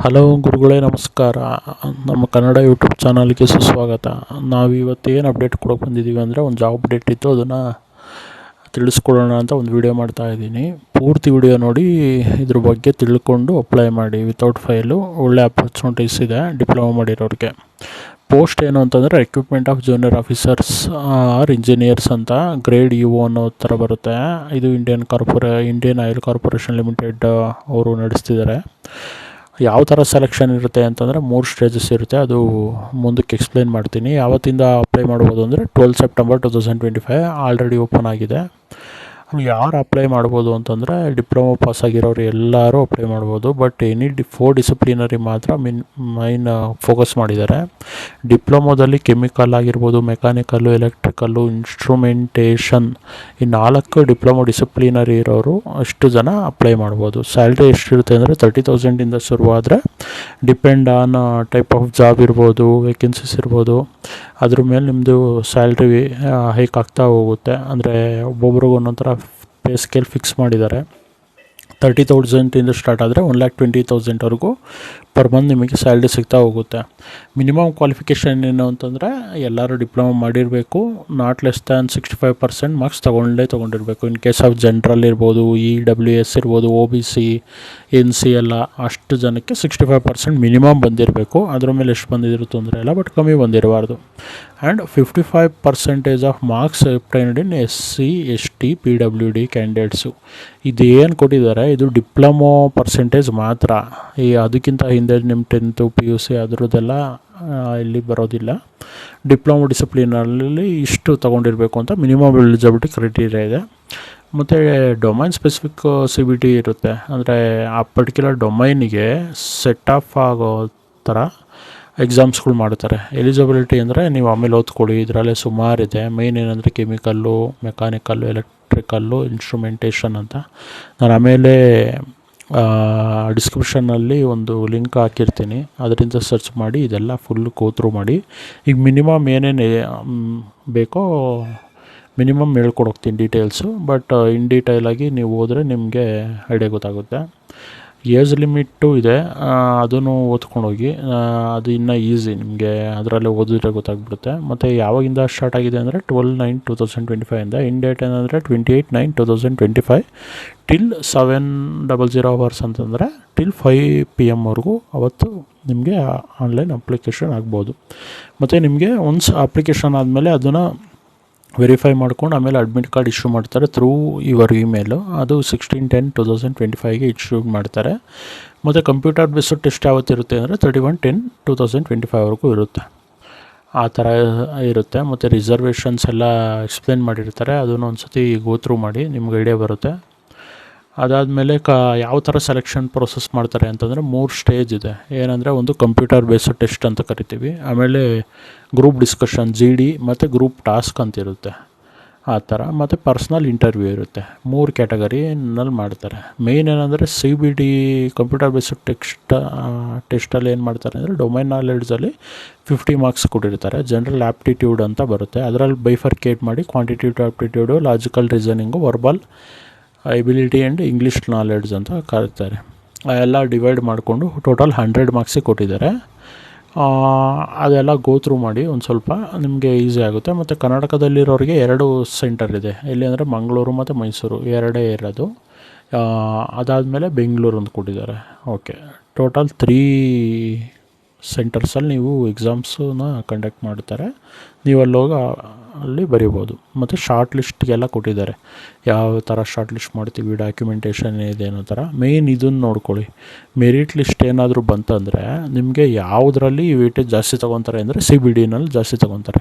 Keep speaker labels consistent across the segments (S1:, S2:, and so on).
S1: Hello ಗುರುಗಳೇ ನಮಸ್ಕಾರ. ನಮ್ಮ ಕನ್ನಡ ಯೂಟ್ಯೂಬ್ ಚಾನಲ್ಗೆ ಸುಸ್ವಾಗತ. ನಾವು ಇವತ್ತು ಏನು ಅಪ್ಡೇಟ್ ಕೊಡೋಕೆ ಬಂದಿದ್ದೀವಿ ಅಂದರೆ ಒಂದು ಜಾಬ್ ಅಪ್ಡೇಟ್ ಇತ್ತು, ಅದನ್ನು ತಿಳಿಸ್ಕೊಡೋಣ ಅಂತ ಒಂದು ವಿಡಿಯೋ ಮಾಡ್ತಾಯಿದ್ದೀನಿ. ಪೂರ್ತಿ ವಿಡಿಯೋ ನೋಡಿ ಇದ್ರ ಬಗ್ಗೆ ತಿಳ್ಕೊಂಡು ಅಪ್ಲೈ ಮಾಡಿ. ವಿತೌಟ್ ಫೈಲು ಒಳ್ಳೆ ಆಪರ್ಚುನಿಟೀಸ್ ಇದೆ ಡಿಪ್ಲೊಮಾ ಮಾಡಿರೋರಿಗೆ. ಪೋಸ್ಟ್ ಏನು ಅಂತಂದರೆ recruitment of junior officers or engineers ಅಂತ ಗ್ರೇಡ್ ಯು ಅನ್ನೋ ಥರ ಬರುತ್ತೆ. ಇದು ಇಂಡಿಯನ್ ಆಯಿಲ್ ಕಾರ್ಪೊರೇಷನ್ ಲಿಮಿಟೆಡ್ ಅವರು ನಡೆಸ್ತಿದ್ದಾರೆ. ಯಾವ ಥರ ಸೆಲೆಕ್ಷನ್ ಇರುತ್ತೆ ಅಂತಂದರೆ 3 ಸ್ಟೇಜಸ್ ಇರುತ್ತೆ. ಅದು ಮುಂದಕ್ಕೆ ಎಕ್ಸ್ಪ್ಲೇನ್ ಮಾಡ್ತೀನಿ. ಯಾವತ್ತಿಂದ ಅಪ್ಲೈ ಮಾಡ್ಬೋದು ಅಂದರೆ 12 ಸೆಪ್ಟೆಂಬರ್ 2025 ಆಲ್ರೆಡಿ ಓಪನ್ ಆಗಿದೆ. ಯಾರು ಅಪ್ಲೈ ಮಾಡ್ಬೋದು ಅಂತಂದರೆ ಡಿಪ್ಲೊಮಾ ಪಾಸ್ ಆಗಿರೋರು ಎಲ್ಲರೂ ಅಪ್ಲೈ ಮಾಡ್ಬೋದು. ಬಟ್ 4 ಡಿಸಿಪ್ಲಿನರಿ ಮಾತ್ರ ಮೈನ್ ಫೋಕಸ್ ಮಾಡಿದ್ದಾರೆ. ಡಿಪ್ಲೊಮೋದಲ್ಲಿ ಕೆಮಿಕಲ್ ಆಗಿರ್ಬೋದು, ಮೆಕ್ಯಾನಿಕಲ್ಲು, ಎಲೆಕ್ಟ್ರಿಕಲ್ಲು, ಇನ್ಸ್ಟ್ರುಮೆಂಟೇಷನ್, ಈ 4 ಡಿಪ್ಲೊಮೊ ಡಿಸಿಪ್ಲಿನರಿ ಇರೋರು ಅಷ್ಟು ಜನ ಅಪ್ಲೈ ಮಾಡ್ಬೋದು. ಸ್ಯಾಲ್ರಿ ಎಷ್ಟಿರುತ್ತೆ ಅಂದರೆ 30,000 ಶುರುವಾದರೆ depend on type of job ಇರ್ಬೋದು, ವೇಕೆನ್ಸೀಸ್ ಇರ್ಬೋದು, ಅದ್ರ ಮೇಲೆ ನಿಮ್ಮದು ಸ್ಯಾಲ್ರಿ ಹೈಕ್ ಆಗ್ತಾ ಹೋಗುತ್ತೆ. ಅಂದರೆ ಒಬ್ಬೊಬ್ರಿಗೆ ಒಂದೊಂದು ಥರ ಪೇ ಸ್ಕೇಲ್ ಫಿಕ್ಸ್ ಮಾಡಿದ್ದಾರೆ. 30,000 ಸ್ಟಾರ್ಟ್ ಆದರೆ 1,20,000ವರೆಗೂ ಪರ್ ಮಂತ್ ನಿಮಗೆ ಸ್ಯಾಲ್ರಿ ಸಿಗ್ತಾ ಹೋಗುತ್ತೆ. ಮಿನಿಮಮ್ ಕ್ವಾಲಿಫಿಕೇಷನ್ ಏನು ಅಂತಂದರೆ ಎಲ್ಲರೂ ಡಿಪ್ಲೊಮಾ ಮಾಡಿರಬೇಕು, ನಾಟ್ ಲೆಸ್ ದ್ಯಾನ್ 65% ಮಾರ್ಕ್ಸ್ ತೊಗೊಂಡಿರಬೇಕು. ಇನ್ ಕೇಸ್ ಆಫ್ ಜನರಲ್ ಇರ್ಬೋದು, EWS ಇರ್ಬೋದು, OBC, NC ಎಲ್ಲ ಅಷ್ಟು ಜನಕ್ಕೆ 65% ಮಿನಿಮಮ್ ಬಂದಿರಬೇಕು. ಅದ್ರ ಮೇಲೆ ಎಷ್ಟು ಬಂದಿದ್ರು ತೊಂದರೆ ಇಲ್ಲ, ಬಟ್ ಕಮ್ಮಿ ಬಂದಿರಬಾರ್ದು. And 55% of marks obtained in SC, ST, PWD candidates. ಇದೇನು ಕೊಟ್ಟಿದ್ದಾರೆ ಇದು ಡಿಪ್ಲೊಮೊ ಪರ್ಸೆಂಟೇಜ್ ಮಾತ್ರ. ಅದಕ್ಕಿಂತ ಹಿಂದೆ ನಿಮ್ಮ 10th PUC ಅದರದ್ದೆಲ್ಲ ಇಲ್ಲಿ ಬರೋದಿಲ್ಲ. ಡಿಪ್ಲೊಮೊ ಡಿಸಿಪ್ಲಿನಲ್ಲಿ ಇಷ್ಟು ತೊಗೊಂಡಿರಬೇಕು ಅಂತ ಮಿನಿಮಮ್ ಎಲಿಜಿಬಿಲಿಟಿ ಕ್ರೈಟೀರಿಯಾ ಇದೆ. ಮತ್ತು ಡೊಮೈನ್ ಸ್ಪೆಸಿಫಿಕ್ CBT ಇರುತ್ತೆ. ಅಂದರೆ ಆ ಪರ್ಟಿಕ್ಯುಲರ್ ಡೊಮೈನಿಗೆ ಸೆಟ್ ಆಫ್ ಆಗೋ ಥರ ಎಕ್ಸಾಮ್ಸ್ಗಳು ಮಾಡ್ತಾರೆ. ಎಲಿಜಿಬಿಲಿಟಿ ಅಂದರೆ ನೀವು ಆಮೇಲೆ ಓದ್ಕೊಳ್ಳಿ, ಇದರಲ್ಲೇ ಸುಮಾರಿದೆ. ಮೇಯ್ನ್ ಏನಂದರೆ ಕೆಮಿಕಲ್ಲು, ಮೆಕ್ಯಾನಿಕಲ್ಲು, ಎಲೆಕ್ಟ್ರಿಕಲ್ಲು, ಇನ್ಸ್ಟ್ರುಮೆಂಟೇಷನ್ ಅಂತ. ನಾನು ಆಮೇಲೆ ಡಿಸ್ಕ್ರಿಪ್ಷನ್ನಲ್ಲಿ ಒಂದು ಲಿಂಕ್ ಹಾಕಿರ್ತೀನಿ, ಅದರಿಂದ ಸರ್ಚ್ ಮಾಡಿ ಇದೆಲ್ಲ ಫುಲ್ ಗೋತ್ರೂ ಮಾಡಿ. ಈಗ ಮಿನಿಮಮ್ ಏನೇನು ಬೇಕೋ ಮಿನಿಮಮ್ ಹೇಳ್ಕೊಡೋಗ್ತೀನಿ ಡೀಟೇಲ್ಸು. ಬಟ್ ಇನ್ ಡೀಟೇಲಾಗಿ ನೀವು ಹೋದರೆ ನಿಮಗೆ ಐಡಿಯಾ ಗೊತ್ತಾಗುತ್ತೆ. ಏಜ್ ಲಿಮಿಟ್ಟು ಇದೆ, ಅದನ್ನು ಓದ್ಕೊಂಡೋಗಿ. ಅದು ಇನ್ನೂ ಈಸಿ ನಿಮಗೆ, ಅದರಲ್ಲೇ ಓದಿದ್ರೆ ಗೊತ್ತಾಗ್ಬಿಡುತ್ತೆ. ಮತ್ತು ಯಾವಾಗಿಂದ ಸ್ಟಾರ್ಟ್ ಆಗಿದೆ ಅಂದರೆ 12/9/2025 ಇನ್ ಡೇಟ್ ಏನಂದರೆ 28/9/2025 ಟಿಲ್ 7:00 hours ಅಂತಂದರೆ ಟಿಲ್ 5 PM ಅವತ್ತು ನಿಮಗೆ ಆನ್ಲೈನ್ ಅಪ್ಲಿಕೇಶನ್ ಆಗ್ಬೋದು. ಮತ್ತು ನಿಮಗೆ ಒನ್ಸ್ ಅಪ್ಲಿಕೇಶನ್ ಆದಮೇಲೆ ಅದನ್ನು ವೆರಿಫೈ ಮಾಡ್ಕೊಂಡು ಆಮೇಲೆ ಅಡ್ಮಿಟ್ ಕಾರ್ಡ್ ಇಶ್ಯೂ ಮಾಡ್ತಾರೆ ಥ್ರೂ ಯುವರ್ ಇಮೇಲು. ಅದು 16/10/2025 ಇಶ್ಯೂ ಮಾಡ್ತಾರೆ. ಮತ್ತು ಕಂಪ್ಯೂಟರ್ ಬೇಸ್ಡ್ ಟೆಸ್ಟ್ ಯಾವತ್ತಿರುತ್ತೆ ಅಂದರೆ 31/10/2025 ಇರುತ್ತೆ. ಆ ಥರ ಇರುತ್ತೆ. ಮತ್ತು ರಿಸರ್ವೇಷನ್ಸ್ ಎಲ್ಲ ಎಕ್ಸ್ಪ್ಲೇನ್ ಮಾಡಿರ್ತಾರೆ, ಅದನ್ನು ಒಂದು ಸತಿ ಗೋತ್ರೂ ಮಾಡಿ ನಿಮ್ಗೆ ಐಡಿಯಾ ಬರುತ್ತೆ. ಅದಾದಮೇಲೆ ಯಾವ ಥರ ಸೆಲೆಕ್ಷನ್ ಪ್ರೊಸೆಸ್ ಮಾಡ್ತಾರೆ ಅಂತಂದರೆ 3 ಸ್ಟೇಜ್ ಇದೆ. ಏನಂದರೆ ಒಂದು ಕಂಪ್ಯೂಟರ್ ಬೇಸ್ಡ್ ಟೆಸ್ಟ್ ಅಂತ ಕರಿತೀವಿ, ಆಮೇಲೆ ಗ್ರೂಪ್ ಡಿಸ್ಕಷನ್ GD, ಮತ್ತು ಗ್ರೂಪ್ ಟಾಸ್ಕ್ ಅಂತ ಇರುತ್ತೆ ಆ ಥರ. ಮತ್ತು ಪರ್ಸ್ನಲ್ ಇಂಟರ್ವ್ಯೂ ಇರುತ್ತೆ. 3 ಕ್ಯಾಟಗರಿನಲ್ಲಿ ಮಾಡ್ತಾರೆ. ಮೇಯ್ನ್ ಏನಂದರೆ CBT ಕಂಪ್ಯೂಟರ್ ಬೇಸ್ಡ್ ಟೆಸ್ಟಲ್ಲಿ ಏನು ಮಾಡ್ತಾರೆ ಅಂದರೆ ಡೊಮೈನ್ ನಾಲೆಡ್ಜಲ್ಲಿ 50 ಮಾರ್ಕ್ಸ್ ಕೊಟ್ಟಿರ್ತಾರೆ. ಜನರಲ್ ಆ್ಯಪ್ಟಿಟ್ಯೂಡ್ ಅಂತ ಬರುತ್ತೆ, ಅದರಲ್ಲಿ ಬೈಫರ್ಕೇಟ್ ಮಾಡಿ quantitative aptitude, logical reasoning, verbal ability and English knowledge ಅಂತ ಕರೀತಾರೆ. ಎಲ್ಲ ಡಿವೈಡ್ ಮಾಡಿಕೊಂಡು ಟೋಟಲ್ 100 ಮಾರ್ಕ್ಸಿಗೆ ಕೊಟ್ಟಿದ್ದಾರೆ. ಅದೆಲ್ಲ ಗೋತ್ರೂ ಮಾಡಿ ಒಂದು ಸ್ವಲ್ಪ ನಿಮಗೆ ಈಸಿ ಆಗುತ್ತೆ. ಮತ್ತು ಕರ್ನಾಟಕದಲ್ಲಿರೋರಿಗೆ 2 ಸೆಂಟರ್ ಇದೆ. ಎಲ್ಲಿ ಅಂದರೆ ಮಂಗಳೂರು ಮತ್ತು ಮೈಸೂರು 2 ಇರೋದು. ಅದಾದಮೇಲೆ ಬೆಂಗಳೂರು ಅಂತ ಕೊಟ್ಟಿದ್ದಾರೆ. ಓಕೆ, ಟೋಟಲ್ 3 ಸೆಂಟರ್ಸಲ್ಲಿ ನೀವು ಎಕ್ಸಾಮ್ಸನ್ನ ಕಂಡಕ್ಟ್ ಮಾಡ್ತಾರೆ. ನೀವು ಅಲ್ಲಿ ಬರೀಬೋದು. ಮತ್ತು ಶಾರ್ಟ್ ಲಿಸ್ಟ್ಗೆಲ್ಲ ಕೊಟ್ಟಿದ್ದಾರೆ, ಯಾವ ಥರ ಶಾರ್ಟ್ ಲಿಸ್ಟ್ ಮಾಡ್ತೀವಿ, ಡಾಕ್ಯುಮೆಂಟೇಷನ್ ಇದೆ ಅನ್ನೋ ಥರ. ಮೇಯ್ನ್ ಇದನ್ನು ನೋಡ್ಕೊಳ್ಳಿ. ಮೆರಿಟ್ ಲಿಸ್ಟ್ ಏನಾದರೂ ಬಂತಂದರೆ ನಿಮಗೆ ಯಾವುದರಲ್ಲಿ ವೇಟೇಜ್ ಜಾಸ್ತಿ ತೊಗೊತಾರೆ ಅಂದರೆ CBDನಲ್ಲಿ ಜಾಸ್ತಿ ತೊಗೊತಾರೆ.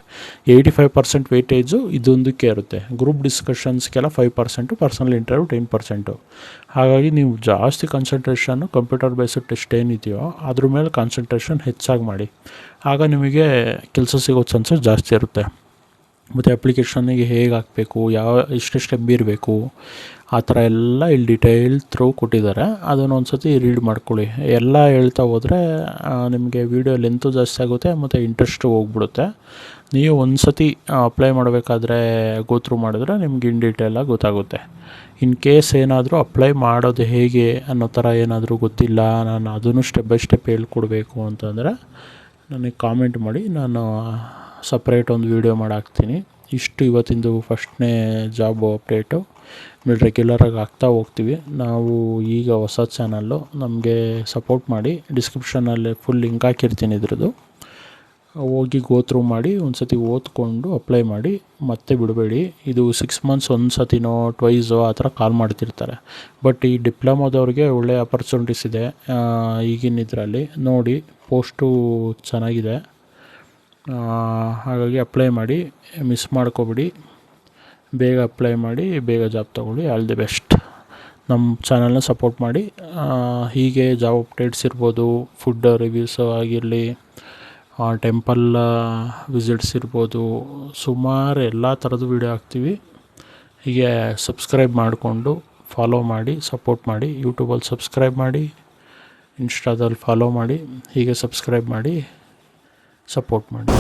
S1: 85% ವೇಟೇಜು ಇದೊಂದಕ್ಕೆ ಇರುತ್ತೆ. ಗ್ರೂಪ್ ಡಿಸ್ಕಷನ್ಸ್ಗೆಲ್ಲ 5%, ಪರ್ಸನಲ್ ಇಂಟರ್ವ್ಯೂ 10%. ಹಾಗಾಗಿ ನೀವು ಜಾಸ್ತಿ ಕಾನ್ಸಂಟ್ರೇಷನ್ನು ಕಂಪ್ಯೂಟರ್ ಬೇಸ್ಡ್ ಟೆಸ್ಟ್ ಏನಿದೆಯೋ ಅದ್ರ ಮೇಲೆ ಕಾನ್ಸಂಟ್ರೇಷನ್ ಹೆಚ್ಚಾಗಿ ಮಾಡಿ. ಆಗ ನಿಮಗೆ ಕೆಲಸ ಸಿಗೋ ಚಾನ್ಸಸ್ ಜಾಸ್ತಿ ಇರುತ್ತೆ. ಮತ್ತು ಅಪ್ಲಿಕೇಶನ್ನಿಗೆ ಹೇಗೆ ಹಾಕಬೇಕು, ಎಷ್ಟೆಷ್ಟು ಎಮ್ ಬಿ ಇರಬೇಕು, ಆ ಥರ ಎಲ್ಲ ಇಲ್ಲಿ ಡೀಟೇಲ್ ಥ್ರೂ ಕೊಟ್ಟಿದ್ದಾರೆ. ಅದನ್ನು ಒಂದು ಸತಿ ರೀಡ್ ಮಾಡ್ಕೊಳ್ಳಿ. ಎಲ್ಲ ಹೇಳ್ತಾ ಹೋದರೆ ನಿಮಗೆ ವೀಡಿಯೋ ಲೆಂತು ಜಾಸ್ತಿ ಆಗುತ್ತೆ ಮತ್ತು ಇಂಟ್ರೆಸ್ಟು ಹೋಗ್ಬಿಡುತ್ತೆ. ನೀವು ಒಂದು ಸತಿ ಅಪ್ಲೈ ಮಾಡಬೇಕಾದ್ರೆ ಗೋತ್ರೂ ಮಾಡಿದ್ರೆ ನಿಮ್ಗೆ ಇನ್ ಡೀಟೇಲಾಗಿ ಗೊತ್ತಾಗುತ್ತೆ. ಇನ್ ಕೇಸ್ ಏನಾದರೂ ಅಪ್ಲೈ ಮಾಡೋದು ಹೇಗೆ ಅನ್ನೋ ಥರ ಏನಾದರೂ ಗೊತ್ತಿಲ್ಲ, ನಾನು ಅದನ್ನು ಸ್ಟೆಪ್ ಬೈ ಸ್ಟೆಪ್ ಹೇಳ್ಕೊಡ್ಬೇಕು ಅಂತಂದರೆ ನನಗೆ ಕಾಮೆಂಟ್ ಮಾಡಿ, ನಾನು ಸಪ್ರೇಟ್ ಒಂದು ವೀಡಿಯೋ ಮಾಡಿ ಹಾಕ್ತೀನಿ. ಇಷ್ಟು ಇವತ್ತಿಂದು ಫಸ್ಟ್ನೇ ಜಾಬ್ ಅಪ್ಡೇಟು. ಆಮೇಲೆ ರೆಗ್ಯುಲರಾಗಿ ಆಗ್ತಾ ಹೋಗ್ತೀವಿ. ನಾವು ಈಗ ಹೊಸ ಚಾನಲ್ಲು, ನಮಗೆ ಸಪೋರ್ಟ್ ಮಾಡಿ. ಡಿಸ್ಕ್ರಿಪ್ಷನಲ್ಲಿ ಫುಲ್ ಲಿಂಕ್ ಹಾಕಿರ್ತೀನಿ ಇದ್ರದ್ದು. ಹೋಗಿ ಗೋತ್ರೂ ಮಾಡಿ ಒಂದು ಸತಿ ಓದ್ಕೊಂಡು ಅಪ್ಲೈ ಮಾಡಿ, ಮತ್ತೆ ಬಿಡಬೇಡಿ. ಇದು 6 ಮಂತ್ಸ್ ಒಂದು ಸತಿನೋ ಟ್ವೈಸೋ ಆ ಥರ ಕಾಲ್ ಮಾಡ್ತಿರ್ತಾರೆ. ಬಟ್ ಈ ಡಿಪ್ಲೊಮೋದವ್ರಿಗೆ ಒಳ್ಳೆ ಆಪರ್ಚುನಿಟೀಸ್ ಇದೆ ಈಗಿನ ಇದರಲ್ಲಿ. ನೋಡಿ, ಪೋಸ್ಟು ಚೆನ್ನಾಗಿದೆ, ಹಾಗಾಗಿ ಅಪ್ಲೈ ಮಾಡಿ, ಮಿಸ್ ಮಾಡ್ಕೊಬಿಡಿ. ಬೇಗ ಅಪ್ಲೈ ಮಾಡಿ, ಬೇಗ ಜಾಬ್ ತೊಗೊಳ್ಳಿ. All the best. ನಮ್ಮ ಚಾನಲ್ನ ಸಪೋರ್ಟ್ ಮಾಡಿ. ಹೀಗೆ ಜಾಬ್ ಅಪ್ಡೇಟ್ಸ್ ಇರ್ಬೋದು, ಫುಡ್ ರಿವ್ಯೂಸು ಆಗಿರಲಿ, ಟೆಂಪಲ್ ವಿಸಿಟ್ಸ್ ಇರ್ಬೋದು, ಸುಮಾರು ಎಲ್ಲ ಥರದ್ದು ವೀಡಿಯೋ ಹಾಕ್ತೀವಿ. ಹೀಗೆ ಸಬ್ಸ್ಕ್ರೈಬ್ ಮಾಡಿಕೊಂಡು ಫಾಲೋ ಮಾಡಿ, ಸಪೋರ್ಟ್ ಮಾಡಿ. ಯೂಟ್ಯೂಬಲ್ಲಿ ಸಬ್ಸ್ಕ್ರೈಬ್ ಮಾಡಿ, ಇನ್ಸ್ಟಾದಲ್ಲಿ ಫಾಲೋ ಮಾಡಿ. ಹೀಗೆ ಸಬ್ಸ್ಕ್ರೈಬ್ ಮಾಡಿ, ಸಪೋರ್ಟ್ ಮಾಡಿ.